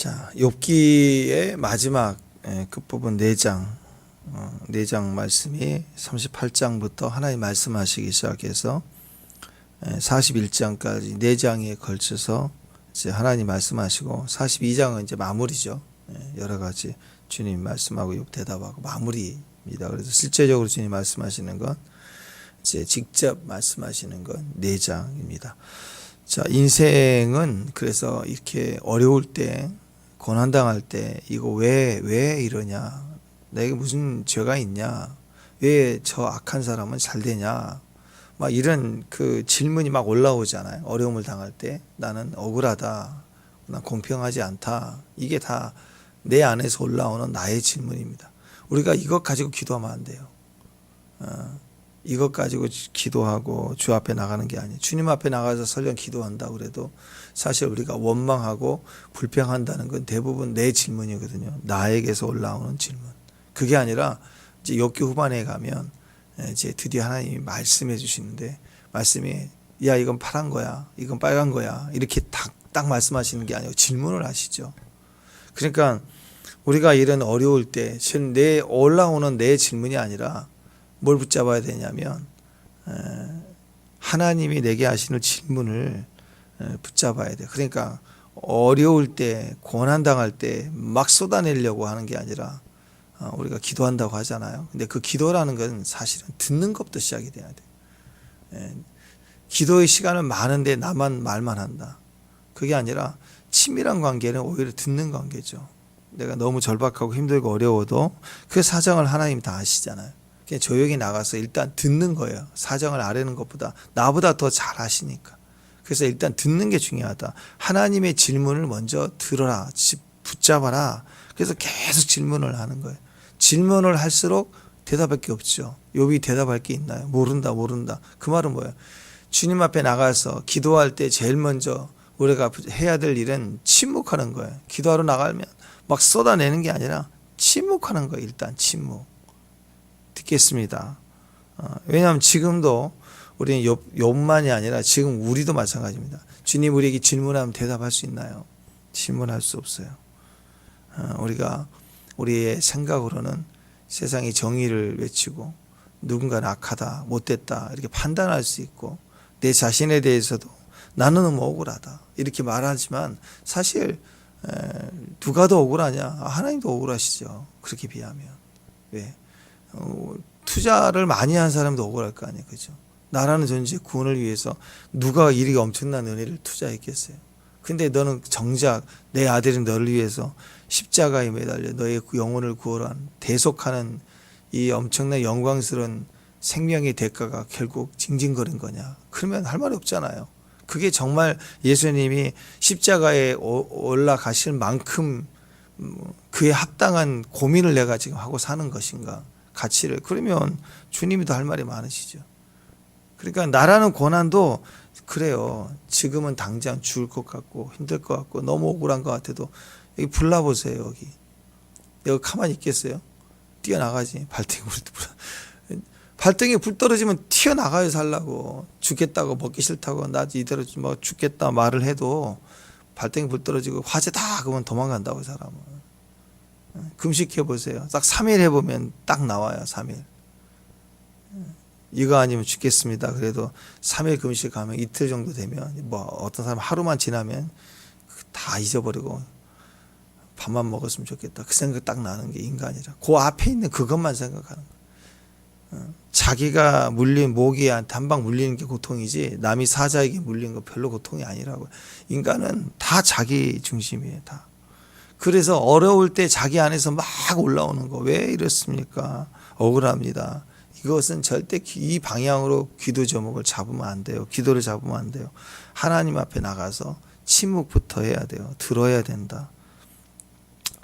자, 욥기의 마지막 끝부분 4장, 4장 말씀이 38장부터 하나님 말씀하시기 시작해서 41장까지 4장에 걸쳐서 이제 하나님 말씀하시고 42장은 이제 마무리죠. 여러 가지 주님 말씀하고 욥 대답하고 마무리입니다. 그래서 실제적으로 주님 말씀하시는 건 이제 직접 말씀하시는 건 4장입니다. 자, 인생은 그래서 이렇게 어려울 때, 고난당할 때, 이거 왜 이러냐? 내게 무슨 죄가 있냐? 왜 저 악한 사람은 잘 되냐? 막 이런 그 질문이 막 올라오잖아요. 어려움을 당할 때, 나는 억울하다. 난 공평하지 않다. 이게 다 내 안에서 올라오는 나의 질문입니다. 우리가 이것 가지고 기도하면 안 돼요. 이것 가지고 기도하고 주 앞에 나가는 게 아니에요. 주님 앞에 나가서 설령 기도한다고 그래도 사실 우리가 원망하고 불평한다는 건 대부분 내 질문이거든요. 나에게서 올라오는 질문. 그게 아니라 이제 욥기 후반에 가면 이제 드디어 하나님이 말씀해 주시는데, 말씀이 야 이건 파란 거야, 이건 빨간 거야, 이렇게 딱 말씀하시는 게 아니고 질문을 하시죠. 그러니까 우리가 이런 어려울 때 내 올라오는 내 질문이 아니라 뭘 붙잡아야 되냐면 하나님이 내게 하시는 질문을 붙잡아야 돼요. 그러니까 어려울 때, 고난당할 때 막 쏟아내려고 하는 게 아니라 우리가 기도한다고 하잖아요. 근데 그 기도라는 건 사실은 듣는 것부터 시작이 돼야 돼요. 기도의 시간은 많은데 나만 말만 한다. 그게 아니라 친밀한 관계는 오히려 듣는 관계죠. 내가 너무 절박하고 힘들고 어려워도 그 사정을 하나님 다 아시잖아요. 그냥 조용히 나가서 일단 듣는 거예요. 사정을 아뢰는 것보다 나보다 더 잘 아시니까. 그래서 일단 듣는 게 중요하다. 하나님의 질문을 먼저 들어라, 붙잡아라. 그래서 계속 질문을 하는 거예요. 질문을 할수록 대답할 게 없죠. 욥이 대답할 게 있나요? 모른다. 그 말은 뭐예요? 주님 앞에 나가서 기도할 때 제일 먼저 우리가 해야 될 일은 침묵하는 거예요. 기도하러 나가면 막 쏟아내는 게 아니라 침묵하는 거예요. 일단 침묵. 듣겠습니다. 왜냐하면 지금도 우리는 욥만이 아니라 지금 우리도 마찬가지입니다. 주님 우리에게 질문하면 대답할 수 있나요? 질문할 수 없어요. 우리가 우리의 생각으로는 세상의 정의를 외치고 누군가는 악하다, 못됐다 이렇게 판단할 수 있고, 내 자신에 대해서도 나는 너무 억울하다 이렇게 말하지만 사실 누가 더 억울하냐? 하나님도 억울하시죠. 그렇게 비하면. 왜? 투자를 많이 한 사람도 억울할 거 아니에요. 그죠? 나라는 존재 구원을 위해서 누가 이렇게 엄청난 은혜를 투자했겠어요. 근데 너는 정작 내 아들인 너를 위해서 십자가에 매달려 너의 영혼을 구원한 대속하는 이 엄청난 영광스러운 생명의 대가가 결국 징징거린 거냐? 그러면 할 말이 없잖아요. 그게 정말 예수님이 십자가에 올라가실 만큼 그에 합당한 고민을 내가 지금 하고 사는 것인가? 가치를. 그러면 주님이 더 할 말이 많으시죠. 그러니까 나라는 고난도 그래요. 지금은 당장 죽을 것 같고 힘들 것 같고 너무 억울한 것 같아도 여기 불나보세요. 여기 가만히 있겠어요? 뛰어나가지. 발등에 불 떨어지면 튀어나가요. 살라고. 죽겠다고, 먹기 싫다고, 나 이대로 뭐 죽겠다 말을 해도 발등에 불 떨어지고 화재다 그러면 도망간다고. 사람은 금식해 보세요. 딱 3일 해보면 딱 나와요. 3일. 이거 아니면 죽겠습니다. 그래도 3일 금식 가면 이틀 정도 되면, 뭐 어떤 사람 하루만 지나면 다 잊어버리고 밥만 먹었으면 좋겠다. 그 생각 딱 나는 게 인간이라. 그 앞에 있는 그것만 생각하는 거예요. 자기가 물린 모기한테 한 방 물리는 게 고통이지 남이 사자에게 물리는 거 별로 고통이 아니라고. 인간은 다 자기 중심이에요. 다. 그래서 어려울 때 자기 안에서 막 올라오는 거. 왜 이렇습니까? 억울합니다. 이것은 절대 이 방향으로 기도 제목을 잡으면 안 돼요. 기도를 잡으면 안 돼요. 하나님 앞에 나가서 침묵부터 해야 돼요. 들어야 된다.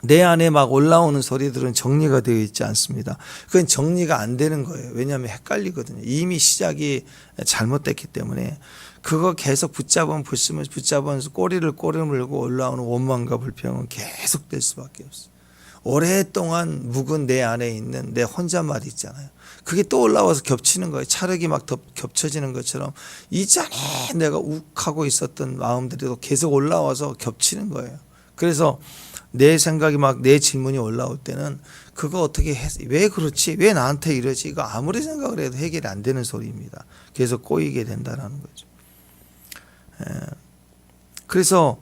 내 안에 막 올라오는 소리들은 정리가 되어 있지 않습니다. 그건 정리가 안 되는 거예요. 왜냐하면 헷갈리거든요. 이미 시작이 잘못됐기 때문에 그거 계속 붙잡으면서 꼬리를 물고 올라오는 원망과 불평은 계속 될 수밖에 없어요. 오랫동안 묵은 내 안에 있는 내 혼잣말이 있잖아요. 그게 또 올라와서 겹치는 거예요. 차력이 막 겹쳐지는 것처럼 이전에 내가 욱하고 있었던 마음들이 계속 올라와서 겹치는 거예요. 그래서 내 생각이 막 내 질문이 올라올 때는 그거 어떻게 왜 그렇지? 왜 나한테 이러지? 이거 아무리 생각을 해도 해결이 안 되는 소리입니다. 계속 꼬이게 된다는 거죠. 그래서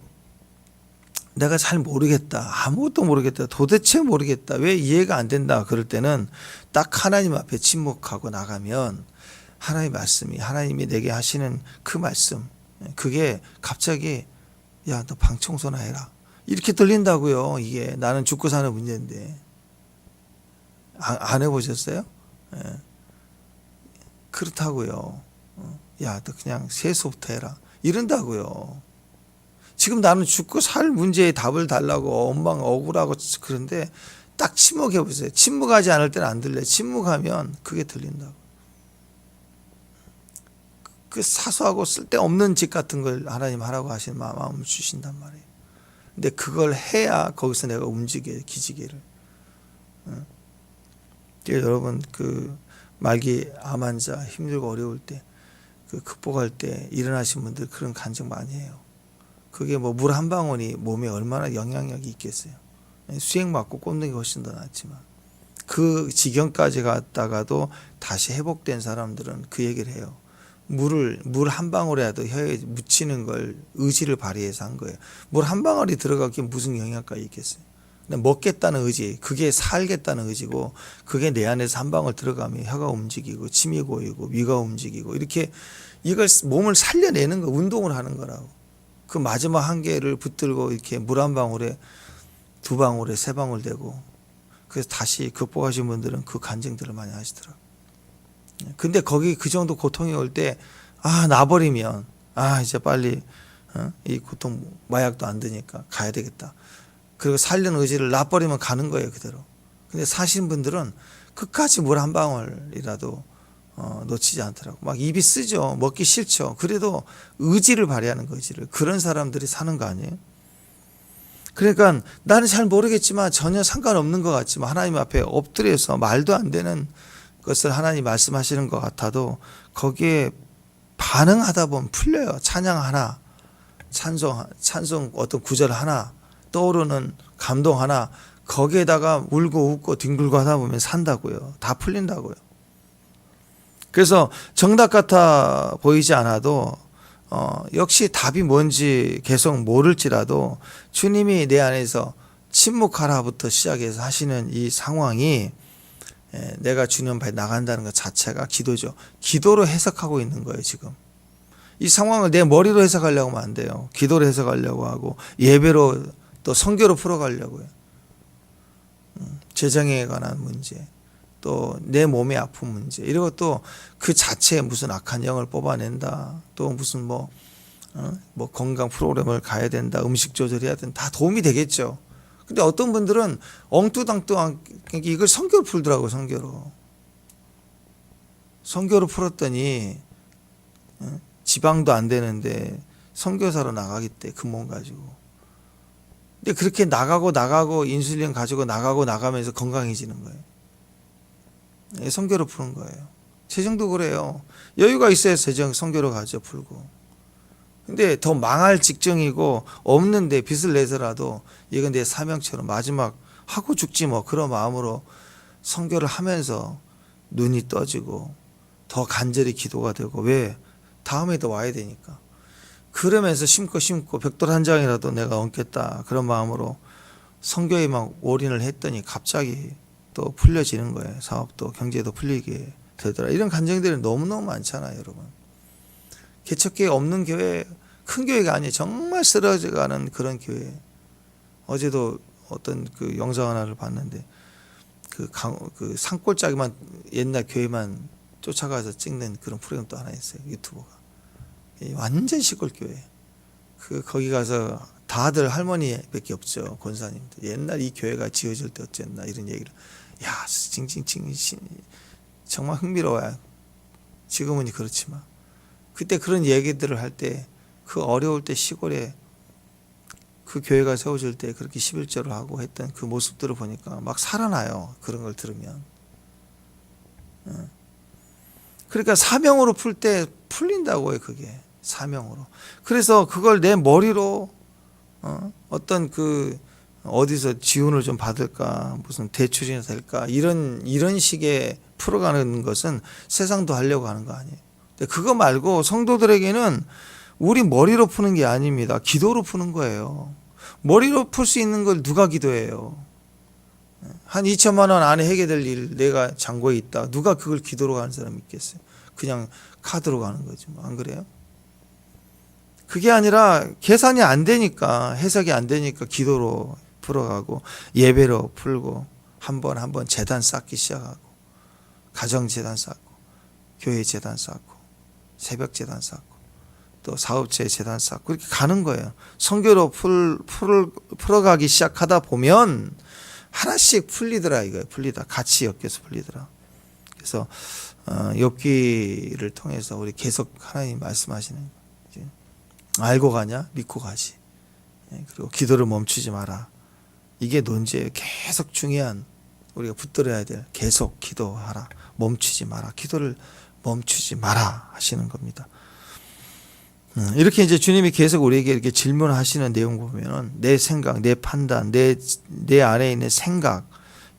내가 잘 모르겠다. 아무것도 모르겠다. 도대체 모르겠다. 왜 이해가 안 된다. 그럴 때는 딱 하나님 앞에 침묵하고 나가면 하나님의 말씀이, 하나님이 내게 하시는 그 말씀, 그게 갑자기 야, 너 방 청소나 해라. 이렇게 들린다고요. 이게 나는 죽고 사는 문제인데. 안 해보셨어요? 예. 그렇다고요. 야, 너 그냥 세수부터 해라. 이런다고요. 지금 나는 죽고 살 문제에 답을 달라고 엉망 억울하고 그런데 딱 침묵해 보세요. 침묵하지 않을 때는 안 들려요. 침묵하면 그게 들린다고. 그 사소하고 쓸데없는 짓 같은 걸 하나님 하라고 하시는 마음을 주신단 말이에요. 근데 그걸 해야 거기서 내가 움직여요. 기지개를. 여러분 그 말기 암 환자 힘들고 어려울 때 그 극복할 때 일어나신 분들 그런 간증 많이 해요. 그게 뭐 물 한 방울이 몸에 얼마나 영향력이 있겠어요. 수액 맞고 꽂는 게 훨씬 더 낫지만 그 지경까지 갔다가도 다시 회복된 사람들은 그 얘기를 해요. 물 한 방울이라도 혀에 묻히는 걸 의지를 발휘해서 한 거예요. 물 한 방울이 들어가기 무슨 영향가 있겠어요. 먹겠다는 의지, 그게 살겠다는 의지고 그게 내 안에서 한 방울 들어가면 혀가 움직이고 침이 고이고 위가 움직이고 이렇게 이걸 몸을 살려내는 거, 운동을 하는 거라고. 그 마지막 한계를 붙들고 이렇게 물 한 방울에 두 방울에 세 방울 되고 그래서 다시 극복하신 분들은 그 간증들을 많이 하시더라고요. 근데 거기 그 정도 고통이 올 때 나버리면 이제 빨리 이 고통 마약도 안 드니까 가야 되겠다. 그리고 살려는 의지를 놔버리면 가는 거예요 그대로. 근데 사신 분들은 끝까지 물 한 방울이라도 놓치지 않더라고. 막 입이 쓰죠. 먹기 싫죠. 그래도 의지를 발휘하는 거, 의지를. 그런 사람들이 사는 거 아니에요? 그러니까 나는 잘 모르겠지만 전혀 상관없는 것 같지만 하나님 앞에 엎드려서 말도 안 되는 것을 하나님 말씀하시는 것 같아도 거기에 반응하다 보면 풀려요. 찬양 하나, 찬송 어떤 구절 하나, 떠오르는 감동 하나, 거기에다가 울고 웃고 뒹굴고 하다 보면 산다고요. 다 풀린다고요. 그래서 정답 같아 보이지 않아도 역시 답이 뭔지 계속 모를지라도 주님이 내 안에서 침묵하라부터 시작해서 하시는 이 상황이 내가 주님 앞에 나간다는 것 자체가 기도죠. 기도로 해석하고 있는 거예요 지금. 이 상황을 내 머리로 해석하려고 하면 안 돼요. 기도로 해석하려고 하고 예배로 또 선교로 풀어가려고요. 재정에 관한 문제, 또 내 몸의 아픈 문제, 이런 것도 그 자체에 무슨 악한 영을 뽑아낸다, 또 무슨 뭐 건강 프로그램을 가야 된다, 음식 조절해야 된다, 다 도움이 되겠죠. 근데 어떤 분들은 엉뚱땅뚱한 이걸 선교로 풀더라고요. 선교로 풀었더니 지방도 안 되는데 선교사로 나가겠대, 그 몸 가지고. 근데 그렇게 나가고 인슐린 가지고 나가면서 건강해지는 거예요. 선교로 푸는 거예요. 재정도 그래요. 여유가 있어야 선교로 가죠, 풀고. 근데 더 망할 직정이고 없는데 빚을 내서라도 이건 내 사명처럼 마지막 하고 죽지 뭐, 그런 마음으로 선교를 하면서 눈이 떠지고 더 간절히 기도가 되고, 왜? 다음에도 와야 되니까. 그러면서 심고 벽돌 한 장이라도 내가 얹겠다, 그런 마음으로 선교에 막 올인을 했더니 갑자기 또 풀려지는 거예요. 사업도 경제도 풀리게 되더라. 이런 간증들이 너무너무 많잖아요, 여러분. 개척교회 없는 교회, 큰 교회가 아니에요. 정말 쓰러져가는 그런 교회. 어제도 어떤 그 영상 하나를 봤는데 그 산골짜기만 옛날 교회만 쫓아가서 찍는 그런 프로그램 또 하나 있어요, 유튜버가. 완전 시골 교회. 거기 가서 다들 할머니밖에 없죠, 권사님들. 옛날 이 교회가 지어질 때 어쨌나, 이런 얘기를. 야, 정말 흥미로워요. 지금은 그렇지만 그때 그런 얘기들을 할 때, 그 어려울 때 시골에 그 교회가 세워질 때 그렇게 11절을 하고 했던 그 모습들을 보니까 막 살아나요, 그런 걸 들으면. 그러니까 사명으로 풀 때 풀린다고요, 그게. 사명으로. 그래서 그걸 내 머리로 어떤 어디서 지원을 좀 받을까, 무슨 대출이 될까, 이런 식의 풀어가는 것은 세상도 하려고 하는 거 아니에요. 근데 그거 말고 성도들에게는 우리 머리로 푸는 게 아닙니다. 기도로 푸는 거예요. 머리로 풀 수 있는 걸 누가 기도해요? 한 2천만 원 안에 해결될 일 내가 잔고에 있다. 누가 그걸 기도로 가는 사람이 있겠어요? 그냥 카드로 가는 거지. 안 그래요? 그게 아니라 계산이 안 되니까, 해석이 안 되니까 기도로 풀어가고 예배로 풀고 한 번 재단 쌓기 시작하고, 가정 재단 쌓고, 교회 재단 쌓고, 새벽 재단 쌓고, 또 사업체 재단 쌓고, 그렇게 가는 거예요. 선교로 풀어가기 시작하다 보면 하나씩 풀리더라 이거예요. 풀리다. 같이 엮여서 풀리더라. 그래서 욥기를 통해서 우리 계속 하나님 말씀하시는 거예요. 알고 가냐? 믿고 가지. 그리고 기도를 멈추지 마라. 이게 논제예요. 계속 중요한, 우리가 붙들어야 될, 계속 기도하라. 멈추지 마라. 기도를 멈추지 마라 하시는 겁니다. 이렇게 이제 주님이 계속 우리에게 이렇게 질문하시는 내용 보면은 내 생각, 내 판단, 내 안에 있는 생각,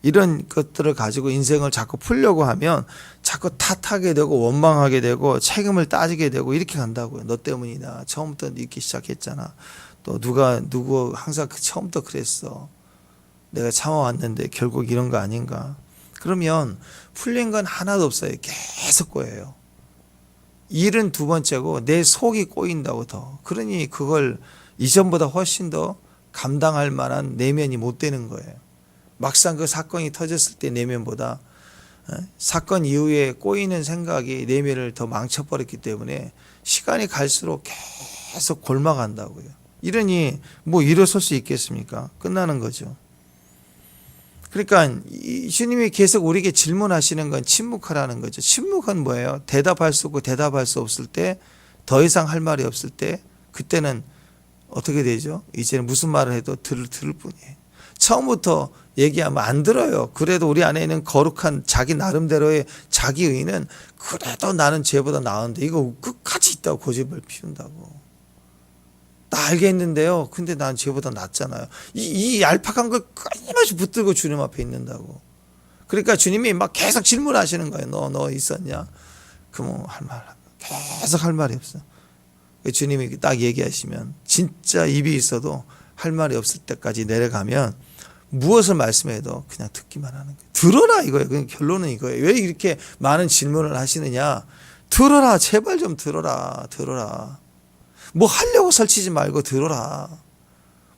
이런 것들을 가지고 인생을 자꾸 풀려고 하면 자꾸 탓하게 되고 원망하게 되고 책임을 따지게 되고 이렇게 간다고요. 너 때문이다. 처음부터 이렇게 시작했잖아. 또 누구 항상 처음부터 그랬어. 내가 참아왔는데 결국 이런 거 아닌가. 그러면 풀린 건 하나도 없어요. 계속 꼬여요. 일은 두 번째고 내 속이 꼬인다고 더. 그러니 그걸 이전보다 훨씬 더 감당할 만한 내면이 못 되는 거예요. 막상 그 사건이 터졌을 때 내면보다 사건 이후에 꼬이는 생각이 내면을 더 망쳐버렸기 때문에 시간이 갈수록 계속 골마간다고요. 이러니 뭐 일어설 수 있겠습니까? 끝나는 거죠. 그러니까 주님이 계속 우리에게 질문하시는 건 침묵하라는 거죠. 침묵은 뭐예요? 대답할 수 없고 대답할 수 없을 때, 더 이상 할 말이 없을 때, 그때는 어떻게 되죠? 이제는 무슨 말을 해도 들을 뿐이에요. 처음부터 얘기하면 안 들어요. 그래도 우리 안에 있는 거룩한 자기 나름대로의 자기의는 그래도 나는 쟤보다 나은데 이거 끝까지 있다고 고집을 피운다고. 나 알겠는데요. 근데 난 쟤보다 낫잖아요. 이 얄팍한 걸 끊임없이 붙들고 주님 앞에 있는다고. 그러니까 주님이 막 계속 질문하시는 거예요. 너 있었냐? 그럼 계속 할 말이 없어. 주님이 딱 얘기하시면 진짜 입이 있어도 할 말이 없을 때까지 내려가면 무엇을 말씀해도 그냥 듣기만 하는 거예요. 들어라 이거예요. 그냥 결론은 이거예요. 왜 이렇게 많은 질문을 하시느냐? 들어라. 제발 좀 들어라. 뭐 하려고 설치지 말고 들어라.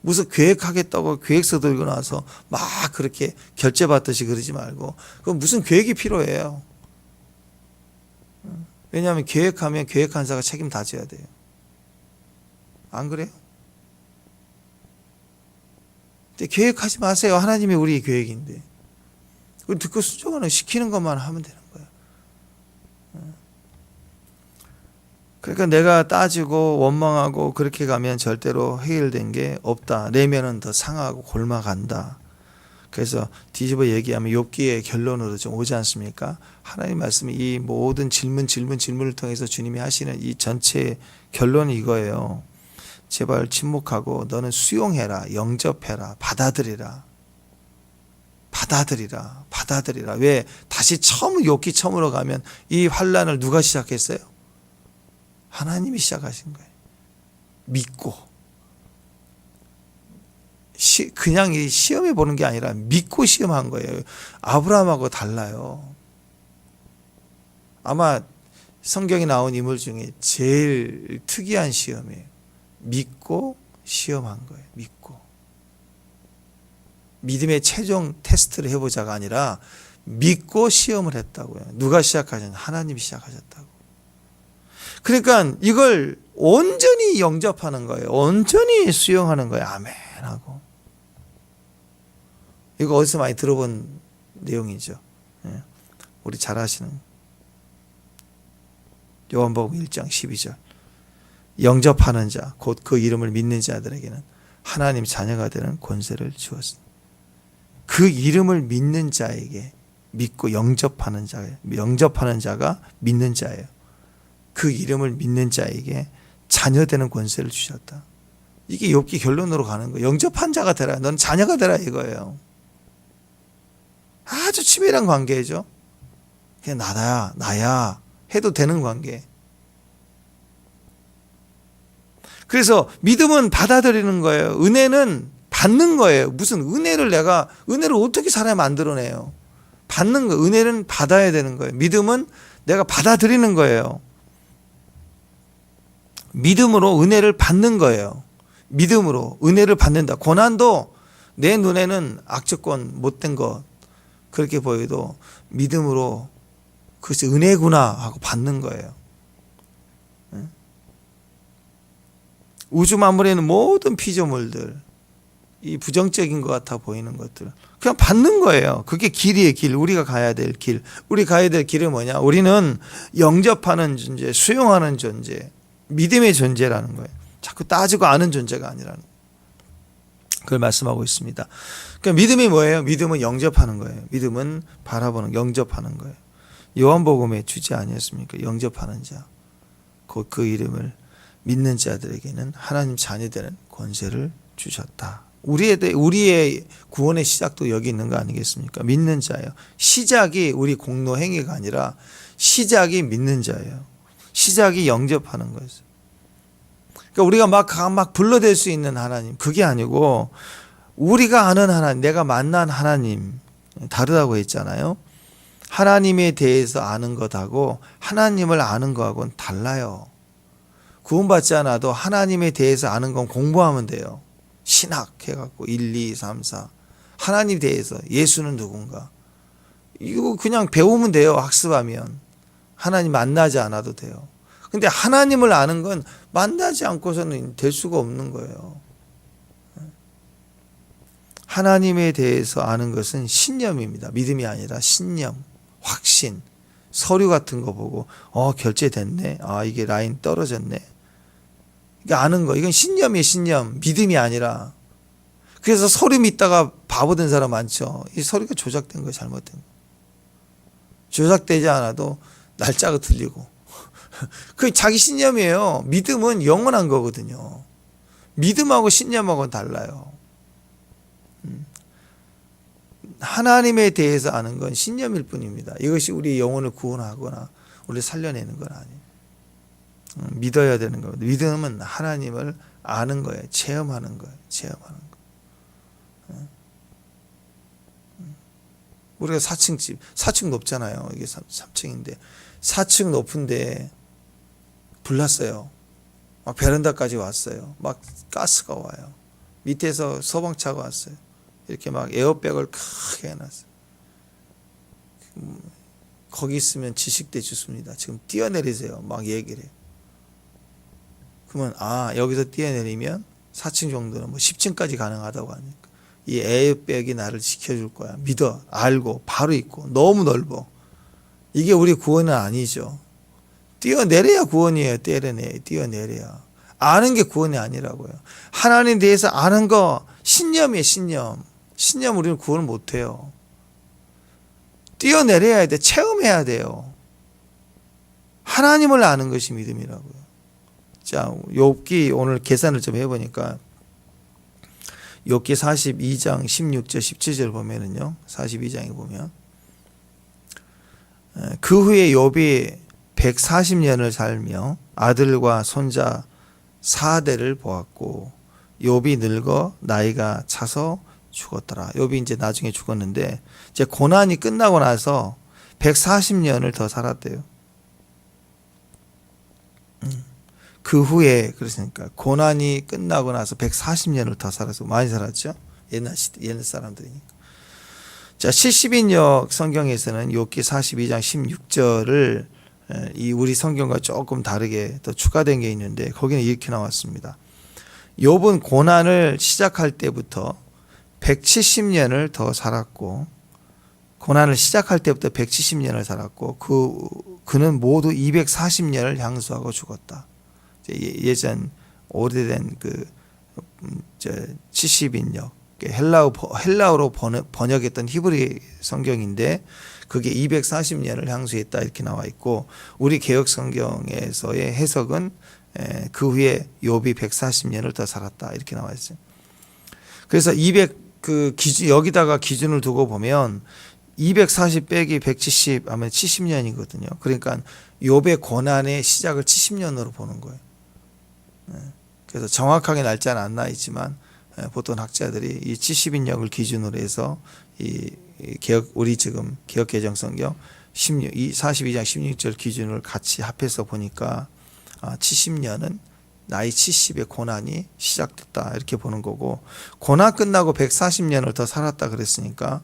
무슨 계획하겠다고 계획서 들고 나서 막 그렇게 결제받듯이 그러지 말고. 그건 무슨 계획이 필요해요. 왜냐하면 계획하면 계획한 자가 책임 다 져야 돼요. 안 그래요? 근데 계획하지 마세요. 하나님이 우리 계획인데. 그걸 듣고 순종하는, 시키는 것만 하면 되는 거예요. 그러니까 내가 따지고 원망하고 그렇게 가면 절대로 해결된 게 없다. 내면은 더 상하고 골마간다. 그래서 뒤집어 얘기하면 욥기의 결론으로 좀 오지 않습니까? 하나님 말씀이 이 모든 질문을 통해서 주님이 하시는 이 전체 결론이 이거예요. 제발 침묵하고 너는 수용해라, 영접해라, 받아들이라. 왜? 다시 욥기 처음으로 가면 이 환난을 누가 시작했어요? 하나님이 시작하신 거예요. 믿고. 그냥 시험해 보는 게 아니라 믿고 시험한 거예요. 아브라함하고 달라요. 아마 성경에 나온 인물 중에 제일 특이한 시험이에요. 믿고 시험한 거예요. 믿고. 믿음의 최종 테스트를 해보자가 아니라 믿고 시험을 했다고요. 누가 시작하셨냐? 하나님이 시작하셨다고. 그러니까 이걸 온전히 영접하는 거예요. 온전히 수용하는 거예요. 아멘 하고. 이거 어디서 많이 들어본 내용이죠. 우리 잘 아시는 요한복음 1장 12절. 영접하는 자, 곧 그 이름을 믿는 자들에게는 하나님 자녀가 되는 권세를 주었습니다. 그 이름을 믿는 자에게, 믿고 영접하는 자가 믿는 자예요. 그 이름을 믿는 자에게 자녀 되는 권세를 주셨다. 이게 욥기 결론으로 가는 거예요. 영접한 자가 되라. 넌 자녀가 되라 이거예요. 아주 치밀한 관계죠. 그냥 나야 해도 되는 관계. 그래서 믿음은 받아들이는 거예요. 은혜는 받는 거예요. 무슨 은혜를 어떻게 사람이 만들어내요? 받는 거. 은혜는 받아야 되는 거예요. 믿음은 내가 받아들이는 거예요. 믿음으로 은혜를 받는 거예요. 믿음으로 은혜를 받는다. 고난도 내 눈에는 악조건 못된 것 그렇게 보여도 믿음으로 그것이 은혜구나 하고 받는 거예요. 우주 만물에는 모든 피조물들 이 부정적인 것 같아 보이는 것들 그냥 받는 거예요. 그게 길이에요. 길. 우리가 가야 될 길. 우리 가야 될 길은 뭐냐? 우리는 영접하는 존재, 수용하는 존재, 믿음의 존재라는 거예요. 자꾸 따지고 아는 존재가 아니라는 거예요. 그걸 말씀하고 있습니다. 그러니까 믿음이 뭐예요? 믿음은 영접하는 거예요. 믿음은 바라보는, 영접하는 거예요. 요한복음에 주지 아니었습니까? 영접하는 자. 그 이름을 믿는 자들에게는 하나님 자녀되는 권세를 주셨다. 우리의 구원의 시작도 여기 있는 거 아니겠습니까? 믿는 자예요. 시작이 우리 공로 행위가 아니라 시작이 믿는 자예요. 시작이 영접하는 거예요. 그러니까 우리가 막 불러댈 수 있는 하나님 그게 아니고 우리가 아는 하나님, 내가 만난 하나님 다르다고 했잖아요. 하나님에 대해서 아는 것하고 하나님을 아는 것하고는 달라요. 구원받지 않아도 하나님에 대해서 아는 건 공부하면 돼요. 신학 해갖고 1, 2, 3, 4 하나님에 대해서 예수는 누군가 이거 그냥 배우면 돼요. 학습하면 하나님 만나지 않아도 돼요. 근데 하나님을 아는 건 만나지 않고서는 될 수가 없는 거예요. 하나님에 대해서 아는 것은 신념입니다. 믿음이 아니라 신념, 확신, 서류 같은 거 보고 결제됐네. 이게 라인 떨어졌네. 이게 아는 거. 이건 신념이에요. 신념. 믿음이 아니라. 그래서 서류 믿다가 바보 된 사람 많죠. 이 서류가 조작된 거예요. 잘못된 거. 조작되지 않아도 날짜가 틀리고. 그게 자기 신념이에요. 믿음은 영원한 거거든요. 믿음하고 신념하고는 달라요. 하나님에 대해서 아는 건 신념일 뿐입니다. 이것이 우리 영혼을 구원하거나 우리를 살려내는 건 아니에요. 믿어야 되는 겁니다. 믿음은 하나님을 아는 거예요. 체험하는 거예요. 체험하는 거. 우리가 4층 집, 4층 높잖아요. 이게 3층인데 4층 높은데 불났어요. 막 베란다까지 왔어요. 막 가스가 와요. 밑에서 소방차가 왔어요. 이렇게 막 에어백을 크게 해놨어요. 거기 있으면 지식대 주습니다. 지금 뛰어내리세요. 막 얘기를 해요. 그러면 여기서 뛰어내리면 4층 정도는 뭐 10층까지 가능하다고 하니까 이 에어백이 나를 지켜줄 거야. 믿어. 알고 바로 있고 너무 넓어. 이게 우리 구원은 아니죠. 뛰어내려야 구원이에요. 뛰어내려야. 아는 게 구원이 아니라고요. 하나님에 대해서 아는 거 신념이에요. 신념. 신념 우리는 구원을 못해요. 뛰어내려야 돼. 체험해야 돼요. 하나님을 아는 것이 믿음이라고요. 자, 욥기 오늘 계산을 좀 해보니까 욥기 42장 16절 17절 보면은요. 42장에 보면 그 후에 욥이 140년을 살며 아들과 손자 4대를 보았고 욥이 늙어 나이가 차서 죽었더라. 욥이 이제 나중에 죽었는데 이제 고난이 끝나고 나서 140년을 더 살았대요. 그 후에 그랬으니까 고난이 끝나고 나서 140년을 더 살아서 많이 살았죠. 옛날 사람들이니까. 자, 70인역 성경에서는 욥기 42장 16절을 이 우리 성경과 조금 다르게 더 추가된 게 있는데 거기는 이렇게 나왔습니다. 욥은 고난을 시작할 때부터 170년을 더 살았고 고난을 시작할 때부터 170년을 살았고 그는 모두 240년을 향수하고 죽었다. 예전 오래된 70인역 헬라어로 번역했던 히브리 성경인데 그게 240년을 향수했다 이렇게 나와 있고 우리 개역 성경에서의 해석은 그 후에 욥이 140년을 더 살았다 이렇게 나와 있어요. 그래서 200 그 기준 여기다가 기준을 두고 보면 240 빼기 170 하면 70년이거든요. 그러니까 욥의 고난의 시작을 70년으로 보는 거예요. 그래서 정확하게 날짜는 안 나 있지만 보통 학자들이 이 70인역을 기준으로 해서 이 개혁 우리 지금 개혁개정성경 42장 16절 기준을 같이 합해서 보니까 70년은 나이 70의 고난이 시작됐다 이렇게 보는 거고, 고난 끝나고 140년을 더 살았다 그랬으니까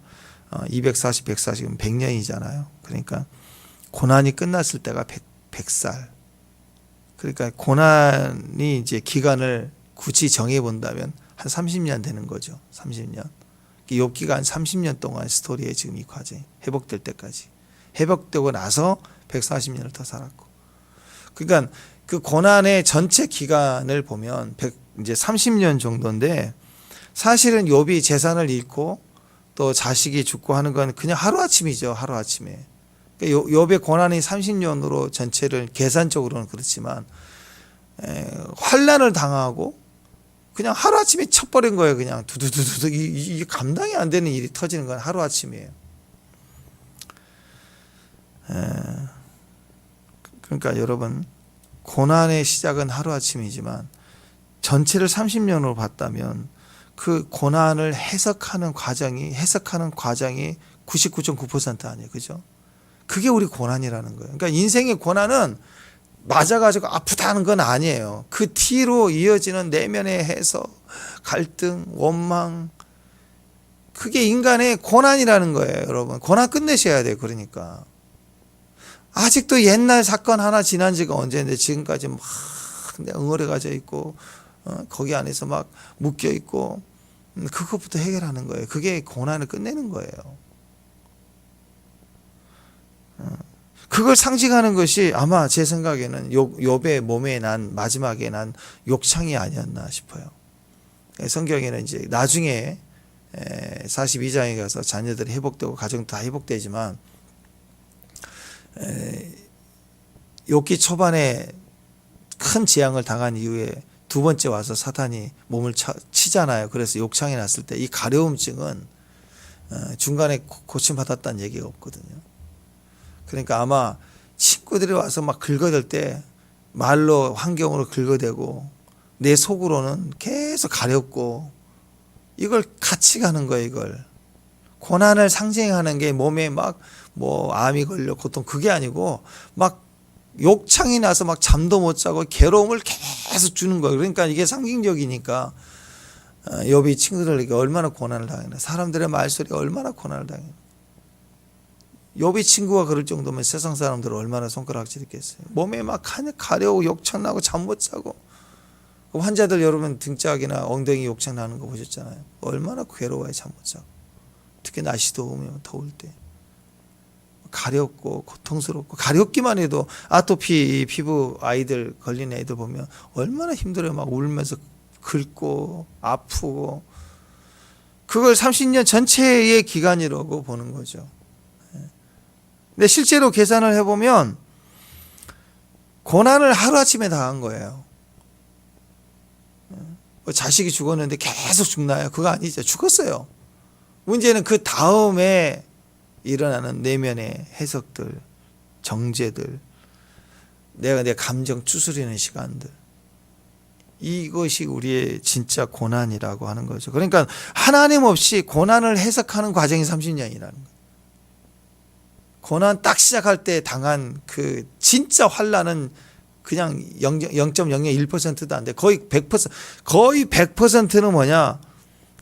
240, 140이면 100년이잖아요. 그러니까 고난이 끝났을 때가 100살. 그러니까 고난이 이제 기간을 굳이 정해 본다면 한 30년 되는 거죠. 30년. 욥기가 한 30년 동안 스토리에 지금 이 과정이 회복될 때까지. 회복되고 나서 140년을 더 살았고. 그러니까 그 고난의 전체 기간을 보면 이제 30년 정도인데, 사실은 욥이 재산을 잃고 또 자식이 죽고 하는 건 그냥 하루아침이죠. 하루아침에. 그러니까 욥의 고난이 30년으로 전체를 계산적으로는 그렇지만 환난을 당하고 그냥 하루아침에 쳐버린 거예요. 그냥 두두두두. 이게 감당이 안 되는 일이 터지는 건 하루아침이에요. 그러니까 여러분, 고난의 시작은 하루아침이지만 전체를 30년으로 봤다면 그 고난을 해석하는 과정이 99.9% 아니에요. 그죠? 그게 우리 고난이라는 거예요. 그러니까 인생의 고난은 맞아가지고 아프다는 건 아니에요. 그 뒤로 이어지는 내면의 해석, 갈등, 원망, 그게 인간의 고난이라는 거예요. 여러분, 고난 끝내셔야 돼요. 그러니까 아직도 옛날 사건 하나 지난 지가 언제인데 지금까지 막 응어려가져 있고 거기 안에서 막 묶여 있고, 그것부터 해결하는 거예요. 그게 고난을 끝내는 거예요. 그걸 상징하는 것이 아마 제 생각에는 욥의 몸에 난 마지막에 난 욕창이 아니었나 싶어요. 성경에는 이제 나중에 42장에 가서 자녀들이 회복되고 가정도 다 회복되지만, 욥기 초반에 큰 재앙을 당한 이후에 두 번째 와서 사탄이 몸을 치잖아요. 그래서 욕창이 났을 때 이 가려움증은 중간에 고침받았다는 얘기가 없거든요. 그러니까 아마 친구들이 와서 막 긁어댈 때 말로 환경으로 긁어대고 내 속으로는 계속 가렵고, 이걸 같이 가는 거예요. 이걸 고난을 상징하는 게 몸에 막 뭐 암이 걸려 고통, 그게 아니고 막 욕창이 나서 막 잠도 못 자고 괴로움을 계속 주는 거예요. 그러니까 이게 상징적이니까 욥이 친구들에게 얼마나 고난을 당했나, 사람들의 말소리가 얼마나 고난을 당했나. 욥이 친구가 그럴 정도면 세상 사람들은 얼마나 손가락질했겠어요. 몸에 막 가려워 욕창 나고 잠 못 자고. 환자들 여러분 등짝이나 엉덩이 욕창 나는 거 보셨잖아요. 얼마나 괴로워요. 잠 못 자고. 특히 날씨 더우면 더울 때 가렵고 고통스럽고, 가렵기만 해도 아토피 피부 아이들 걸린 애들 보면 얼마나 힘들어요. 막 울면서 긁고 아프고. 그걸 30년 전체의 기간이라고 보는 거죠. 근데 실제로 계산을 해보면 고난을 하루아침에 당한 거예요. 자식이 죽었는데 계속 죽나요? 그거 아니죠. 죽었어요. 문제는 그 다음에 일어나는 내면의 해석들, 정죄들, 내가 내 감정 추스리는 시간들, 이것이 우리의 진짜 고난이라고 하는 거죠. 그러니까 하나님 없이 고난을 해석하는 과정이 30년이라는 거예요. 고난 딱 시작할 때 당한 그 진짜 환난은 그냥 0.001%도 안 돼. 거의 100%는 뭐냐?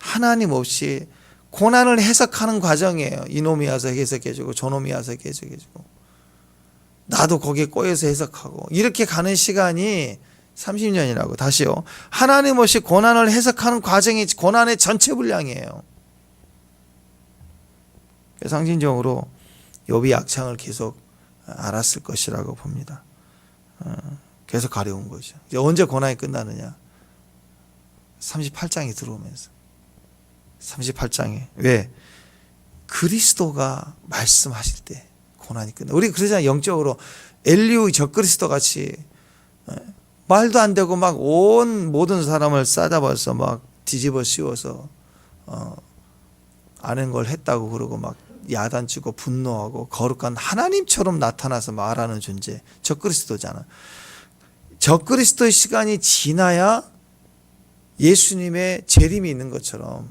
하나님 없이 고난을 해석하는 과정이에요. 이놈이 와서 해석해주고 저놈이 와서 해석해주고 나도 거기에 꼬여서 해석하고, 이렇게 가는 시간이 30년이라고. 다시요. 하나님 없이 고난을 해석하는 과정이 고난의 전체 분량이에요. 상징적으로 욥이 약창을 계속 알았을 것이라고 봅니다. 계속 가려운 거죠. 이제 언제 고난이 끝나느냐? 38장이 들어오면서. 38장에 왜? 그리스도가 말씀하실 때 고난이 끝나. 우리 그러잖아요. 영적으로 엘리우 적그리스도 같이 말도 안 되고 막 온 모든 사람을 싸잡아서 막 뒤집어 씌워서 아는 걸 했다고 그러고 막 야단치고 분노하고 거룩한 하나님처럼 나타나서 말하는 존재, 적그리스도잖아. 적그리스도의 시간이 지나야 예수님의 재림이 있는 것처럼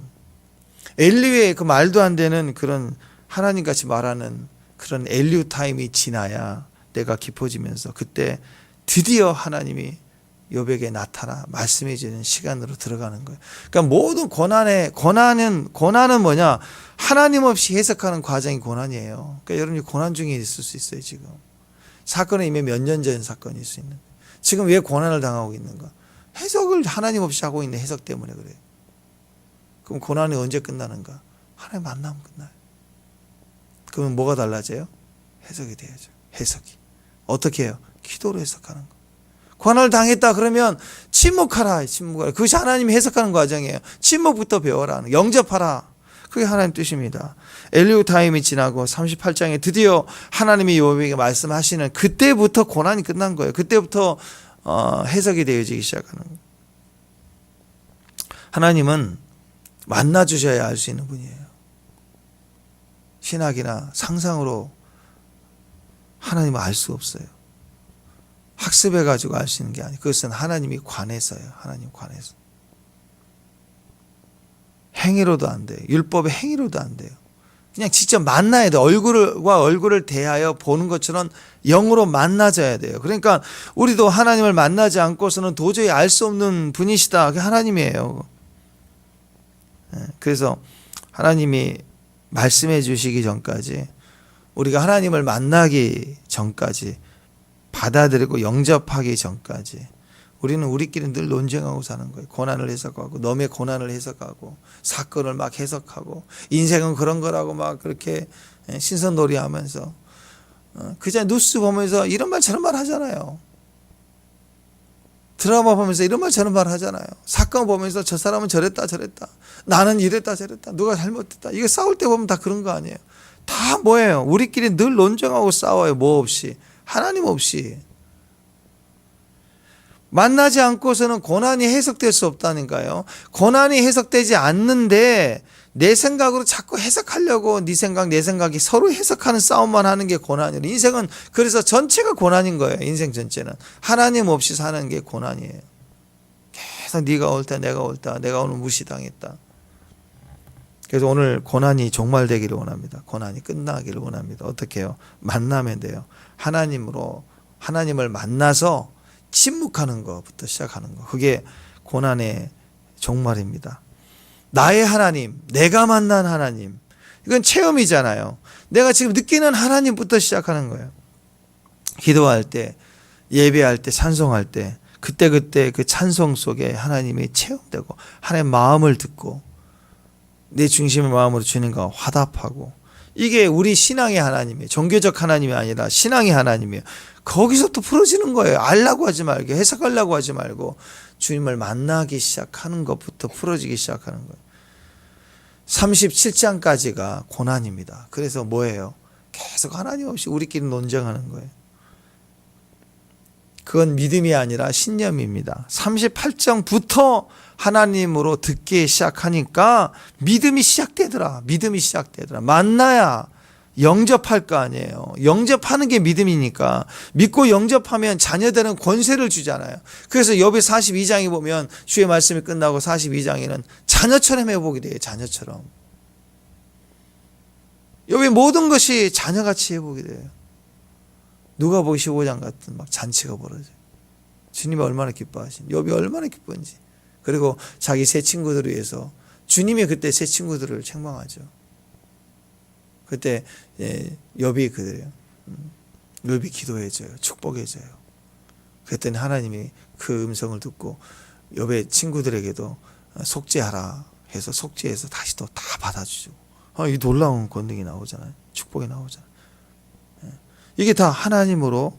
엘리의 그 말도 안 되는 그런 하나님같이 말하는 그런 엘리우 타임이 지나야 내가 깊어지면서 그때 드디어 하나님이 욥에게 나타나 말씀해 주는 시간으로 들어가는 거예요. 그러니까 모든 고난은 뭐냐? 하나님 없이 해석하는 과정이 고난이에요. 그러니까 여러분이 고난 중에 있을 수 있어요. 지금 사건은 이미 몇 년 전 사건일 수 있는, 지금 왜 고난을 당하고 있는가? 해석을 하나님 없이 하고 있는 해석 때문에 그래요. 그럼 고난이 언제 끝나는가? 하나님 만나면 끝나요. 그러면 뭐가 달라져요? 해석이 돼야죠. 해석이 어떻게 해요? 기도로 해석하는 거. 고난을 당했다 그러면 침묵하라. 그것이 하나님이 해석하는 과정이에요. 침묵부터 배워라. 영접하라. 그게 하나님 뜻입니다. 엘리후 타임이 지나고 38장에 드디어 하나님이 욥에게 말씀하시는 그때부터 고난이 끝난 거예요. 그때부터 해석이 되어지기 시작하는 거예요. 하나님은 만나 주셔야 알 수 있는 분이에요. 신학이나 상상으로 하나님을 알 수 없어요. 학습해가지고 알 수 있는 게 아니에요. 그것은 하나님이 관해서요. 하나님 관해서. 행위로도 안 돼요. 율법의 행위로도 안 돼요. 그냥 직접 만나야 돼요. 얼굴과 얼굴을 대하여 보는 것처럼 영으로 만나져야 돼요. 그러니까 우리도 하나님을 만나지 않고서는 도저히 알 수 없는 분이시다. 그게 하나님이에요. 그래서 하나님이 말씀해 주시기 전까지, 우리가 하나님을 만나기 전까지, 받아들이고 영접하기 전까지 우리는 우리끼리 늘 논쟁하고 사는 거예요. 고난을 해석하고, 너의 고난을 해석하고, 사건을 막 해석하고, 인생은 그런 거라고 막 그렇게 신선놀이 하면서, 그냥 뉴스 보면서 이런 말 저런 말 하잖아요. 드라마 보면서 이런 말 저런 말 하잖아요. 사건 보면서 저 사람은 저랬다 저랬다, 나는 이랬다 저랬다, 누가 잘못했다. 이거 싸울 때 보면 다 그런 거 아니에요. 다 뭐예요? 우리끼리 늘 논쟁하고 싸워요. 뭐 없이, 하나님 없이. 만나지 않고서는 고난이 해석될 수 없다니까요. 고난이 해석되지 않는데 내 생각으로 자꾸 해석하려고 네 생각 내 생각이 서로 해석하는 싸움만 하는 게 고난이에요. 인생은 그래서 전체가 고난인 거예요. 인생 전체는 하나님 없이 사는 게 고난이에요. 계속 네가 옳다 내가 옳다, 내가 오늘 무시당했다. 그래서 오늘 고난이 종말되기를 원합니다. 고난이 끝나기를 원합니다. 어떻게 해요? 만나면 돼요. 하나님을 만나서 침묵하는 것부터 시작하는 거. 그게 고난의 종말입니다. 나의 하나님, 내가 만난 하나님. 이건 체험이잖아요. 내가 지금 느끼는 하나님부터 시작하는 거예요. 기도할 때, 예배할 때, 찬송할 때, 그때 그 찬송 속에 하나님이 체험되고, 하나님의 마음을 듣고, 내 중심의 마음으로 주님과 화답하고, 이게 우리 신앙의 하나님이에요. 종교적 하나님이 아니라 신앙의 하나님이에요. 거기서 또 풀어지는 거예요. 알라고 하지 말고, 해석하려고 하지 말고, 주님을 만나기 시작하는 것부터 풀어지기 시작하는 거예요. 37장까지가 고난입니다. 그래서 뭐예요? 계속 하나님 없이 우리끼리 논쟁하는 거예요. 그건 믿음이 아니라 신념입니다. 38장부터 하나님으로 듣기 시작하니까 믿음이 시작되더라. 만나야 영접할 거 아니에요. 영접하는 게 믿음이니까. 믿고 영접하면 자녀되는 권세를 주잖아요. 그래서 욥기 42장에 보면 주의 말씀이 끝나고 42장에는 자녀처럼 회복이 돼요. 자녀처럼. 욥의 모든 것이 자녀같이 회복이 돼요. 누가복음 15장 같은 막 잔치가 벌어져요. 주님이 얼마나 기뻐하신, 욥이 얼마나 기쁜지. 그리고 자기 세 친구들을 위해서 주님이 그때 세 친구들을 책망하죠. 그때 욥이 그래요. 욥이 기도해줘요. 축복해줘요. 그랬더니 하나님이 그 음성을 듣고 욥의 친구들에게도 속죄하라 해서 속죄해서 다시 또 다 받아주죠. 이 놀라운 권능이 나오잖아요. 축복이 나오잖아요. 이게 다 하나님으로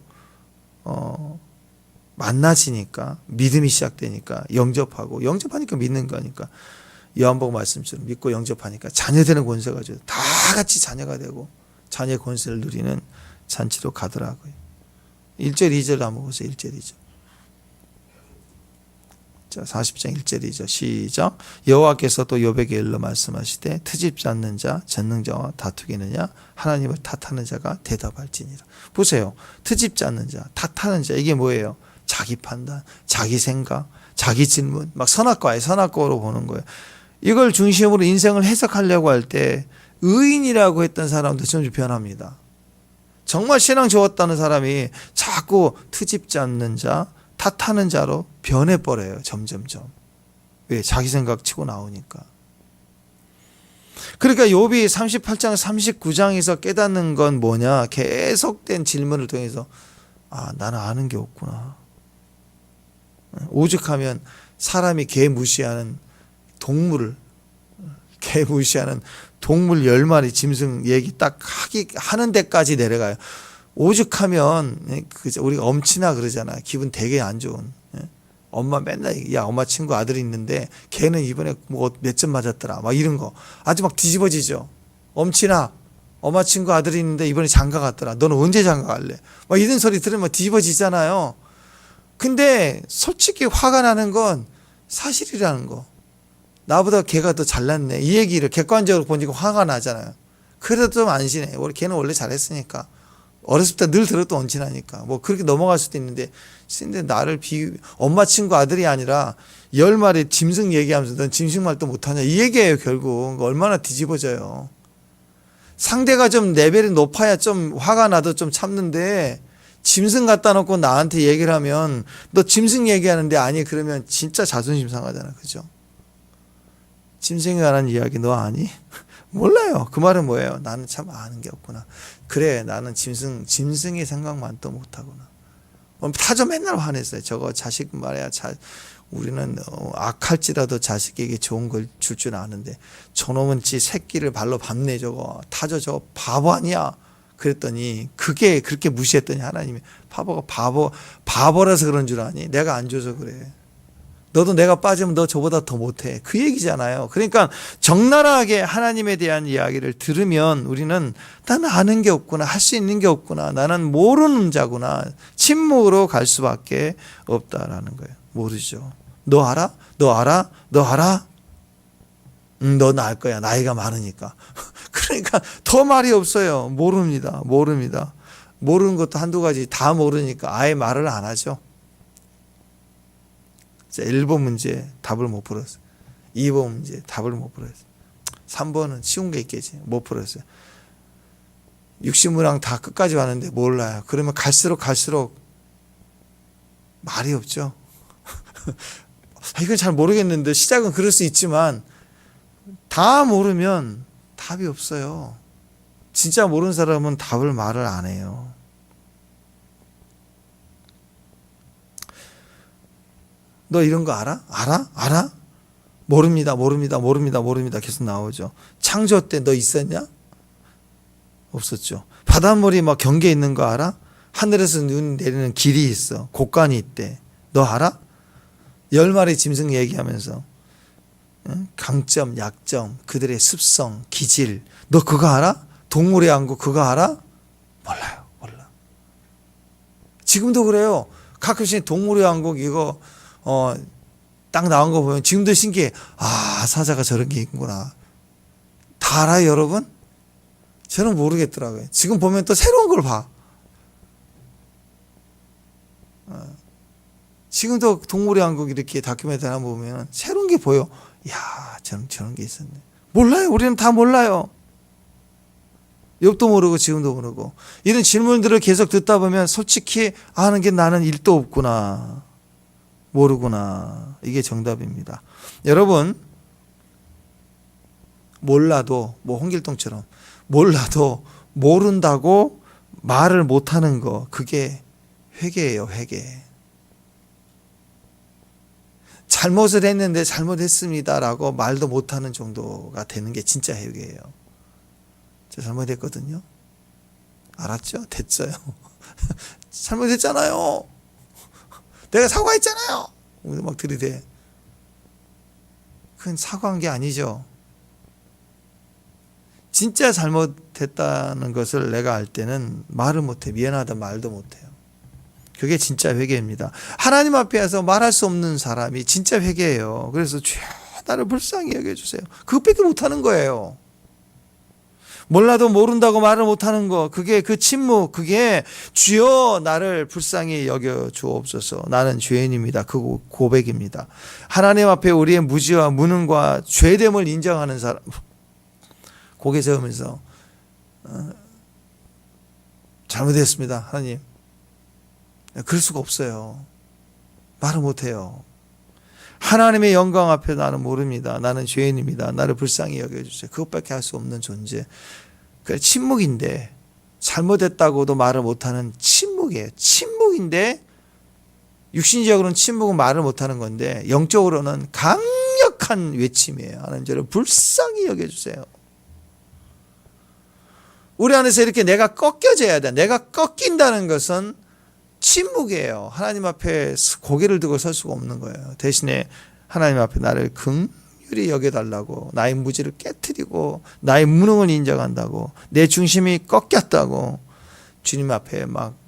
만나지니까, 믿음이 시작되니까 영접하니까 믿는 거니까, 요한복음 말씀처럼 믿고 영접하니까 자녀되는 권세가 줘요. 다 같이 자녀가 되고 자녀의 권세를 누리는 잔치로 가더라고요. 1절 2절 한번 보세요. 1절 2절. 자, 40장 1절이죠. 시작. 여호와께서 또 욥에게 일러 말씀하시되 트집지 않는 자 전능자와 다투기느냐 하나님을 탓하는 자가 대답할지니라. 보세요. 트집지 않는 자, 탓하는 자, 이게 뭐예요? 자기 판단, 자기 생각, 자기 질문, 막 선악과에 선악과로 보는 거예요. 이걸 중심으로 인생을 해석하려고 할 때 의인이라고 했던 사람도 점점 변합니다. 정말 신앙 좋았다는 사람이 자꾸 트집지 않는 자, 탓하는 자로 변해버려요. 점점점. 왜? 자기 생각 치고 나오니까. 그러니까 욥이 38장 39장에서 깨닫는 건 뭐냐? 계속된 질문을 통해서 나는 아는 게 없구나. 오죽하면 사람이 개 무시하는 동물을, 개 무시하는 동물 10마리 짐승 얘기 딱 하는 데까지 내려가요. 오죽하면 우리가 엄친아 그러잖아요. 기분 되게 안 좋은. 엄마 맨날 야 엄마 친구 아들이 있는데 걔는 이번에 뭐 몇 점 맞았더라 막 이런 거 아주 막 뒤집어지죠. 엄친아 엄마 친구 아들이 있는데 이번에 장가 갔더라. 너는 언제 장가 갈래? 막 이런 소리 들으면 뒤집어지잖아요. 근데 솔직히 화가 나는 건 사실이라는 거. 나보다 걔가 더 잘났네. 이 얘기를 객관적으로 보니까 화가 나잖아요. 그래도 좀 안심해. 우리 걔는 원래 잘했으니까. 어렸을 때 늘 들었던 언친하니까. 뭐 그렇게 넘어갈 수도 있는데, 근데 나를 엄마 친구 아들이 아니라 10마리 짐승 얘기하면서 넌 짐승 말도 못하냐. 이 얘기예요, 결국. 얼마나 뒤집어져요. 상대가 좀 레벨이 높아야 좀 화가 나도 좀 참는데, 짐승 갖다 놓고 나한테 얘기를 하면, 너 짐승 얘기하는데 아니, 그러면 진짜 자존심 상하잖아. 그죠? 짐승에 관한 이야기 너 아니? 몰라요. 그 말은 뭐예요? 나는 참 아는 게 없구나. 그래, 나는 짐승의 생각만 또 못하구나. 타조 맨날 화냈어요. 저거 자식 말이야. 우리는 악할지라도 자식에게 좋은 걸 줄 줄 아는데 저놈은 지 새끼를 발로 밟네 저거. 타조 저거 바보 아니야. 그랬더니 그게 그렇게 무시했더니 하나님이 바보라서 그런 줄 아니? 내가 안 줘서 그래. 너도 내가 빠지면 너 저보다 더 못해. 그 얘기잖아요. 그러니까 적나라하게 하나님에 대한 이야기를 들으면 우리는 나는 아는 게 없구나. 할 수 있는 게 없구나. 나는 모르는 자구나. 침묵으로 갈 수밖에 없다라는 거예요. 모르죠. 너 알아? 너 알아? 너 알아? 넌 알 거야. 나이가 많으니까. 그러니까 더 말이 없어요. 모릅니다. 모르는 것도 한두 가지 다 모르니까 아예 말을 안 하죠. 1번 문제 답을 못 풀었어요. 2번 문제 답을 못 풀었어요. 3번은 쉬운 게 있겠지. 못 풀었어요. 60문항 다 끝까지 왔는데 몰라요. 그러면 갈수록 말이 없죠. 이건 잘 모르겠는데 시작은 그럴 수 있지만 다 모르면 답이 없어요. 진짜 모르는 사람은 답을 말을 안 해요. 너 이런 거 알아? 알아? 모릅니다. 계속 나오죠. 창조 때 너 있었냐? 없었죠. 바닷물이 막 경계에 있는 거 알아? 하늘에서 눈 내리는 길이 있어. 곡간이 있대. 너 알아? 10마리 짐승 얘기하면서 강점, 약점, 그들의 습성, 기질. 너 그거 알아? 동물의 왕국 그거 알아? 몰라. 지금도 그래요. 가끔씩 동물의 왕국 이거 딱 나온 거 보면 지금도 신기해. 사자가 저런 게 있구나. 다 알아요, 여러분? 저는 모르겠더라고요. 지금 보면 또 새로운 걸 봐. 지금도 동물의 왕국 이렇게 다큐멘터리 하나 보면 새로운 게 보여. 야, 저런 게 있었네. 몰라요. 우리는 다 몰라요. 욥도 모르고 지금도 모르고. 이런 질문들을 계속 듣다 보면 솔직히 아는 게 나는 일도 없구나. 모르구나. 이게 정답입니다. 여러분, 몰라도, 홍길동처럼, 몰라도 모른다고 말을 못하는 거, 그게 회개예요, 회개. 잘못을 했는데 잘못했습니다라고 말도 못하는 정도가 되는 게 진짜 회개예요. 저 잘못했거든요. 알았죠? 됐어요. 잘못했잖아요. 내가 사과했잖아요. 막 들이대. 그건 사과한 게 아니죠. 진짜 잘못했다는 것을 내가 알 때는 말을 못해. 미안하다 말도 못해요. 그게 진짜 회개입니다. 하나님 앞에 와서 말할 수 없는 사람이 진짜 회개예요. 그래서 주여 나를 불쌍히 여겨주세요. 그것밖에 못하는 거예요. 몰라도 모른다고 말을 못하는 거, 그게 그 침묵, 그게 주여 나를 불쌍히 여겨 주옵소서. 나는 죄인입니다. 그 고백입니다. 하나님 앞에 우리의 무지와 무능과 죄됨을 인정하는 사람, 고개 저으면서 잘못했습니다. 하나님. 그럴 수가 없어요. 말을 못해요. 하나님의 영광 앞에 나는 모릅니다. 나는 죄인입니다. 나를 불쌍히 여겨주세요. 그것밖에 할 수 없는 존재. 그 침묵인데, 잘못했다고도 말을 못하는 침묵이에요. 침묵인데, 육신적으로는 침묵은 말을 못하는 건데, 영적으로는 강력한 외침이에요. 하나님 저를 불쌍히 여겨주세요. 우리 안에서 이렇게 내가 꺾여져야 돼. 내가 꺾인다는 것은 침묵이에요. 하나님 앞에 고개를 들고 설 수가 없는 거예요. 대신에 하나님 앞에 나를 긍휼히 여겨달라고, 나의 무지를 깨트리고 나의 무능을 인정한다고, 내 중심이 꺾였다고 주님 앞에 막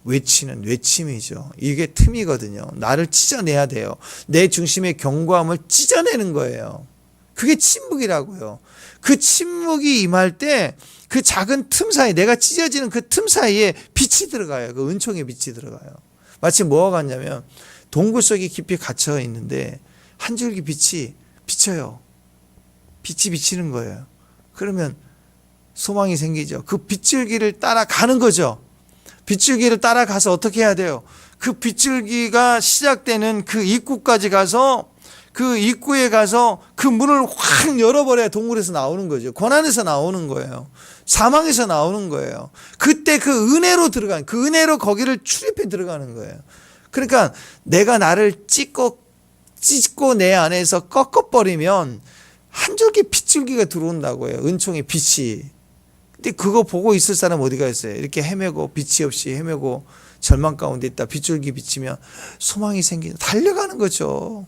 외치는 외침이죠. 이게 틈이거든요. 나를 찢어내야 돼요. 내 중심의 견고함을 찢어내는 거예요. 그게 침묵이라고요. 그 침묵이 임할 때 그 작은 틈 사이, 내가 찢어지는 그 틈 사이에 빛이 들어가요. 그 은총의 빛이 들어가요. 마치 뭐가 같냐면 동굴 속에 깊이 갇혀 있는데 한 줄기 빛이 비쳐요. 빛이 비치는 거예요. 그러면 소망이 생기죠. 그 빗줄기를 따라가는 거죠. 빗줄기를 따라가서 어떻게 해야 돼요? 그 빗줄기가 시작되는 그 입구까지 가서, 그 입구에 가서 그 문을 확 열어버려야 동굴에서 나오는 거죠. 고난에서 나오는 거예요. 사망에서 나오는 거예요. 그때 그 은혜로 들어가는, 그 은혜로 거기를 출입해 들어가는 거예요. 그러니까 내가 나를 찢고 내 안에서 꺾어버리면 한 줄기 빗줄기가 들어온다고 해요. 은총의 빛이. 근데 그거 보고 있을 사람 어디가 있어요? 이렇게 헤매고 빛이 없이 헤매고 절망 가운데 있다. 빗줄기 비치면 소망이 생기는, 달려가는 거죠.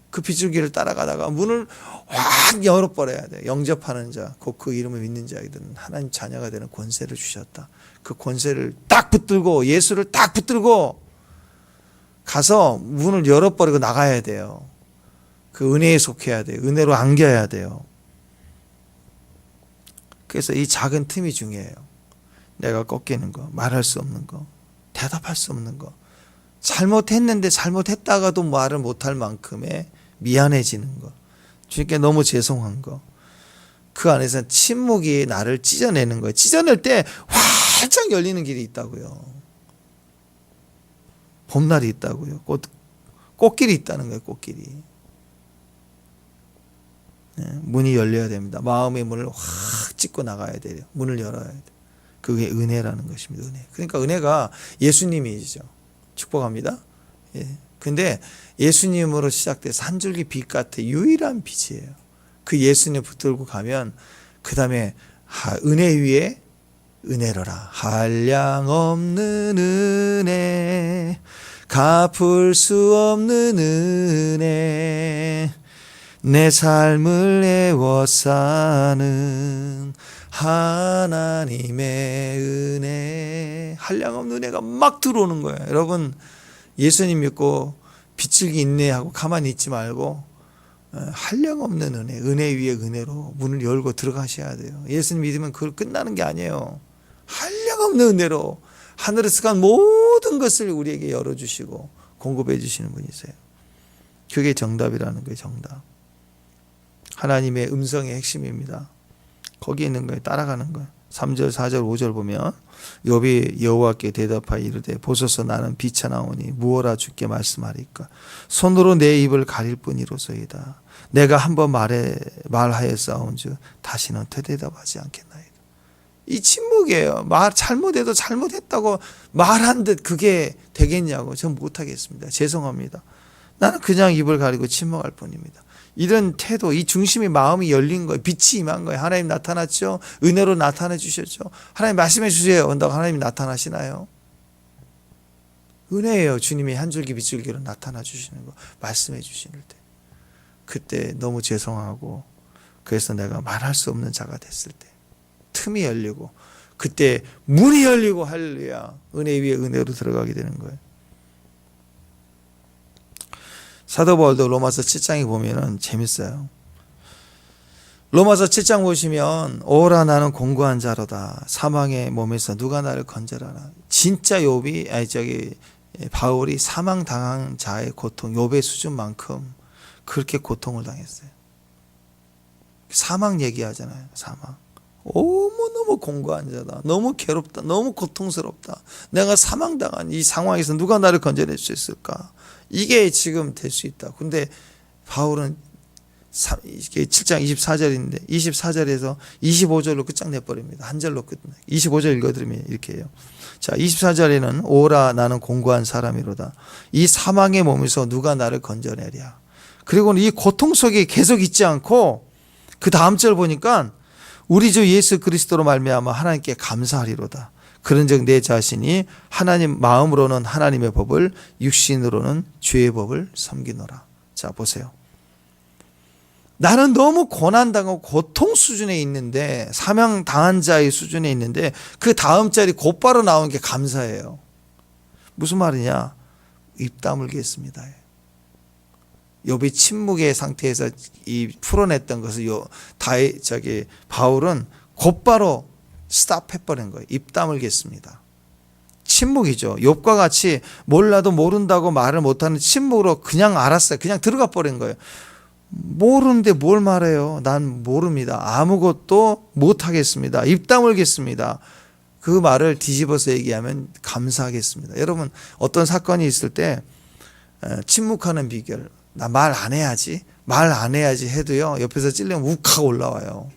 그 빗줄기를 따라가다가 문을 확 열어버려야 돼. 영접하는 자, 곧 그 이름을 믿는 자에게는 하나님 자녀가 되는 권세를 주셨다. 그 권세를 딱 붙들고, 예수를 딱 붙들고 가서 문을 열어버리고 나가야 돼요. 그 은혜에 속해야 돼요. 은혜로 안겨야 돼요. 그래서 이 작은 틈이 중요해요. 내가 꺾이는 거, 말할 수 없는 거, 대답할 수 없는 거, 잘못했는데 잘못했다가도 말을 못할 만큼의 미안해지는 거, 주님께 너무 죄송한 거, 그 안에서 침묵이 나를 찢어내는 거예요. 찢어낼 때 활짝 열리는 길이 있다고요. 봄날이 있다고요. 꽃길이 있다는 거예요. 꽃길이. 네, 문이 열려야 됩니다. 마음의 문을 확 찢고 나가야 돼요. 문을 열어야 돼요. 그게 은혜라는 것입니다. 은혜. 그러니까 은혜가 예수님이죠. 축복합니다. 예. 근데 예수님으로 시작돼서 한 줄기 빛 같은 유일한 빛이에요. 그 예수님 붙들고 가면 그 다음에 은혜 위에 은혜로라. 한량없는 은혜, 갚을 수 없는 은혜, 내 삶을 애워싸는 하나님의 은혜, 한량없는 은혜가 막 들어오는 거예요. 여러분, 예수님 믿고 빗줄기 인내하고 가만히 있지 말고 한량없는 은혜, 은혜 위에 은혜로 문을 열고 들어가셔야 돼요. 예수님 믿으면 그걸 끝나는 게 아니에요. 한량없는 은혜로 하늘에서 간 모든 것을 우리에게 열어주시고 공급해 주시는 분이세요. 그게 정답이라는 거예요. 정답. 하나님의 음성의 핵심입니다. 거기에 있는 거예요. 따라가는 거예요. 3절, 4절, 5절 보면 욥이 여호와께 대답하여 이르되 보소서 나는 비쳐나오니 무엇라 주께 말씀하리까. 손으로 내 입을 가릴 뿐이로소이다. 내가 한번 말하였사온즉 다시는 되대답하지 않겠나이다. 이 침묵이에요. 잘못해도 잘못했다고 말한 듯 그게 되겠냐고. 전 못하겠습니다. 죄송합니다. 나는 그냥 입을 가리고 침묵할 뿐입니다. 이런 태도, 이 중심이 마음이 열린 거예요. 빛이 임한 거예요. 하나님 나타났죠. 은혜로 나타내 주셨죠. 하나님 말씀해 주세요. 온다고 하나님 나타나시나요? 은혜예요. 주님이 한 줄기 빗줄기로 나타나 주시는 거, 말씀해 주시는 때. 그때 너무 죄송하고, 그래서 내가 말할 수 없는 자가 됐을 때 틈이 열리고 그때 문이 열리고 할렐루야, 은혜 위에 은혜로 들어가게 되는 거예요. 사도 바울도 로마서 7장에 보면은 재밌어요. 로마서 7장 보시면 오라 나는 공고한 자로다. 사망의 몸에서 누가 나를 건져라라. 진짜 바울이 사망 당한 자의 고통, 욥의 수준만큼 그렇게 고통을 당했어요. 사망 얘기하잖아요. 사망. 너무 공고한 자다. 너무 괴롭다. 너무 고통스럽다. 내가 사망당한 이 상황에서 누가 나를 건져낼 수 있을까? 이게 지금 될 수 있다. 근데 바울은 7장 24절인데 24절에서 25절로 끝장내버립니다. 한 절로 끝나. 25절 읽어드리면 이렇게 해요. 자, 24절에는 오라 나는 공고한 사람이로다. 이 사망의 몸에서 누가 나를 건져내랴. 그리고는 이 고통 속에 계속 있지 않고 그 다음 절 보니까 우리 주 예수 그리스도로 말미암아 하나님께 감사하리로다. 그런즉 내 자신이 하나님 마음으로는 하나님의 법을, 육신으로는 죄의 법을 섬기노라. 자, 보세요. 나는 너무 고난당하고 고통 수준에 있는데, 사명 당한 자의 수준에 있는데 그 다음 절이 곧바로 나온 게 감사예요. 무슨 말이냐? 입 다물겠습니다. 욥이 침묵의 상태에서 풀어냈던 것을 바울은 곧바로 스탑해버린 거예요. 입 다물겠습니다. 침묵이죠. 욥과 같이 몰라도 모른다고 말을 못하는 침묵으로 그냥 알았어요. 그냥 들어가 버린 거예요. 모르는데 뭘 말해요. 난 모릅니다. 아무것도 못하겠습니다. 입 다물겠습니다. 그 말을 뒤집어서 얘기하면 감사하겠습니다. 여러분, 어떤 사건이 있을 때 침묵하는 비결, 나 말 안 해야지 해도요, 옆에서 찔리면 욱하고 올라와요.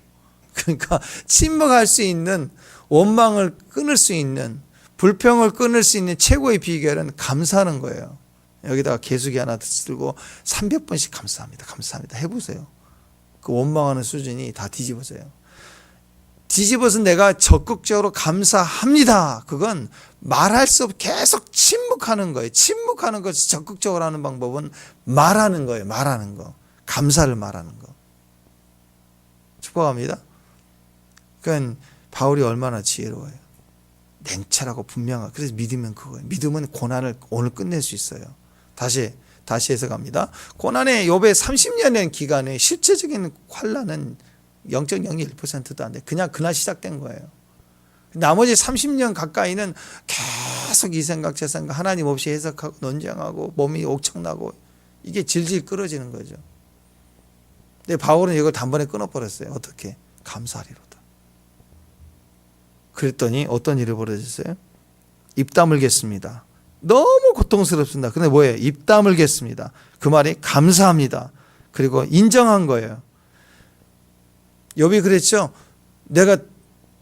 그러니까 침묵할 수 있는, 원망을 끊을 수 있는, 불평을 끊을 수 있는 최고의 비결은 감사하는 거예요. 여기다가 개수기 하나 들고 300번씩 감사합니다. 감사합니다. 해보세요. 그 원망하는 수준이 다 뒤집어져요. 뒤집어서 내가 적극적으로 감사합니다. 그건 말할 수 없이 계속 침묵하는 거예요. 침묵하는 것을 적극적으로 하는 방법은 말하는 거예요. 말하는 거. 감사를 말하는 거. 축복합니다. 그러니까 바울이 얼마나 지혜로워요. 냉철하고 분명하고. 그래서 믿으면 그거예요. 믿으면 고난을 오늘 끝낼 수 있어요. 다시 해석합니다. 고난의 욥의 30년의 기간에 실제적인 환난은 0.01%도 안 돼. 그냥 그날 시작된 거예요. 나머지 30년 가까이는 계속 이 생각 저 생각 하나님 없이 해석하고 논쟁하고 몸이 옥청나고 이게 질질 끌어지는 거죠. 근데 바울은 이걸 단번에 끊어버렸어요. 어떻게? 감사하리로다. 그랬더니 어떤 일이 벌어졌어요? 입 다물겠습니다. 너무 고통스럽습니다. 근데 뭐예요? 입 다물겠습니다. 그 말이 감사합니다. 그리고 인정한 거예요. 욥이 그랬죠. 내가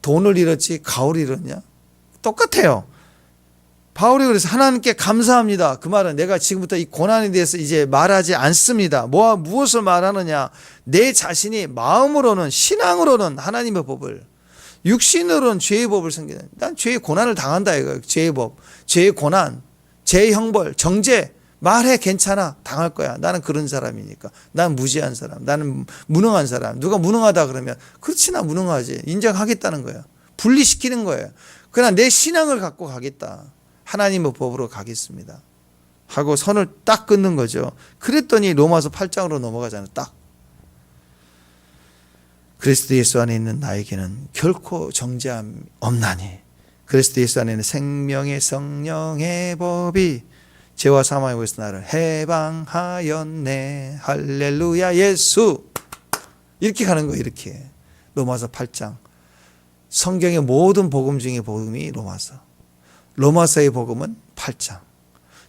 돈을 잃었지 가오를 잃었냐? 똑같아요. 바울이 그래서 하나님께 감사합니다. 그 말은 내가 지금부터 이 고난에 대해서 이제 말하지 않습니다. 무엇을 말하느냐? 내 자신이 마음으로는, 신앙으로는 하나님의 법을, 육신으로는 죄의 법을 섬기는. 난 죄의 고난을 당한다 이거예요. 죄의 법, 죄의 고난, 죄의 형벌, 정죄. 말해, 괜찮아, 당할 거야. 나는 그런 사람이니까. 난 무지한 사람, 나는 무능한 사람. 누가 무능하다 그러면 그렇지, 나 무능하지. 인정하겠다는 거예요. 분리시키는 거예요. 그러나 내 신앙을 갖고 가겠다. 하나님의 법으로 가겠습니다 하고 선을 딱 끊는 거죠. 그랬더니 로마서 8장으로 넘어가잖아요. 딱. 그리스도 예수 안에 있는 나에게는 결코 정죄함 없나니 그리스도 예수 안에는 생명의 성령의 법이 죄와 사망의 법에서 나를 해방하였네. 할렐루야 예수. 이렇게 가는 거예요. 이렇게. 로마서 8장. 성경의 모든 복음 중에 복음이 로마서. 로마서의 복음은 8장.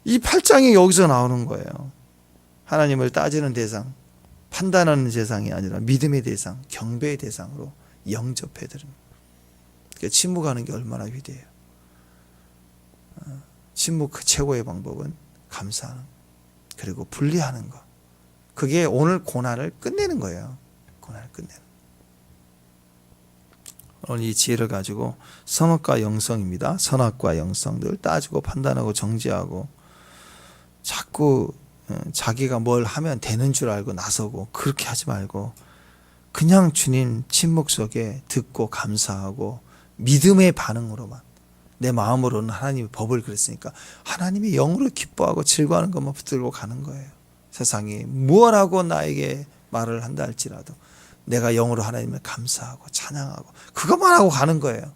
이 8장이 여기서 나오는 거예요. 하나님을 따지는 대상, 판단하는 대상이 아니라 믿음의 대상, 경배의 대상으로 영접해드립니다. 그러니까 침묵하는 게 얼마나 위대해요. 침묵 그 최고의 방법은 감사하는, 그리고 분리하는 것. 그게 오늘 고난을 끝내는 거예요. 고난을 끝내는. 오늘 이 지혜를 가지고 선악과 영성입니다. 선악과 영성들 따지고 판단하고 정지하고 자꾸 자기가 뭘 하면 되는 줄 알고 나서고 그렇게 하지 말고 그냥 주님 침묵 속에 듣고 감사하고 믿음의 반응으로만, 내 마음으로는 하나님의 법을 그랬으니까 하나님이 영으로 기뻐하고 즐거워하는 것만 붙들고 가는 거예요. 세상이 무엇하고 나에게 말을 한다 할지라도 내가 영으로 하나님을 감사하고 찬양하고 그것만 하고 가는 거예요.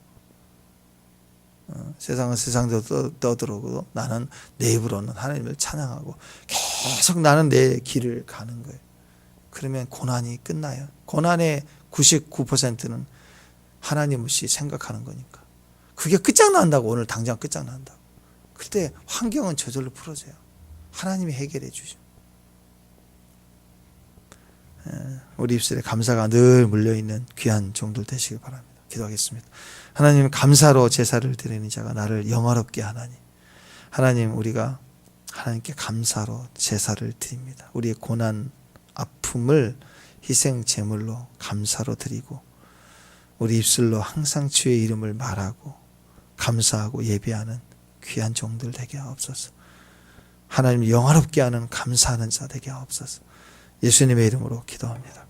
세상은 세상대로 떠들어도 나는 내 입으로는 하나님을 찬양하고 계속 나는 내 길을 가는 거예요. 그러면 고난이 끝나요. 고난의 99%는 하나님 없이 생각하는 거니까. 그게 끝장난다고, 오늘 당장 끝장난다고. 그때 환경은 저절로 풀어져요. 하나님이 해결해 주죠. 우리 입술에 감사가 늘 물려있는 귀한 종들 되시길 바랍니다. 기도하겠습니다. 하나님, 감사로 제사를 드리는 자가 나를 영화롭게 하나니, 하나님, 우리가 하나님께 감사로 제사를 드립니다. 우리의 고난, 아픔을 희생 제물로 감사로 드리고 우리 입술로 항상 주의 이름을 말하고 감사하고 예배하는 귀한 종들 되게 하옵소서. 하나님 영화롭게 하는 감사하는 자 되게 하옵소서. 예수님의 이름으로 기도합니다.